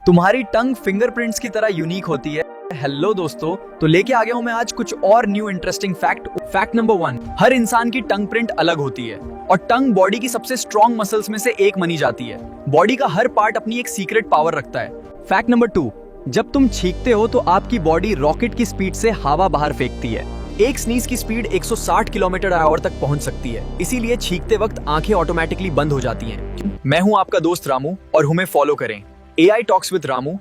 तुम्हारी टंग फिंगरप्रिंट्स की तरह यूनिक होती है। हेलो दोस्तों, तो लेके आ गया हूं मैं आज कुछ और new interesting fact. Fact number 1, हर इंसान की टंग प्रिंट अलग होती है और टंग बॉडी की सबसे स्ट्रॉन्ग मसल्स में से एक मानी जाती है। बॉडी का हर पार्ट अपनी एक सीक्रेट पावर रखता है। फैक्ट नंबर 2, जब तुम छींकते हो तो आपकी बॉडी रॉकेट की स्पीड से हवा बाहर फेंकती है। एक स्नीज की स्पीड 160 किलोमीटर आवर तक पहुंच सकती है, इसीलिए छींकते वक्त आंखें ऑटोमेटिकली बंद हो जाती हैं। मैं हूं आपका दोस्त रामू और हमें फॉलो करें AI टॉक्स विद रामू।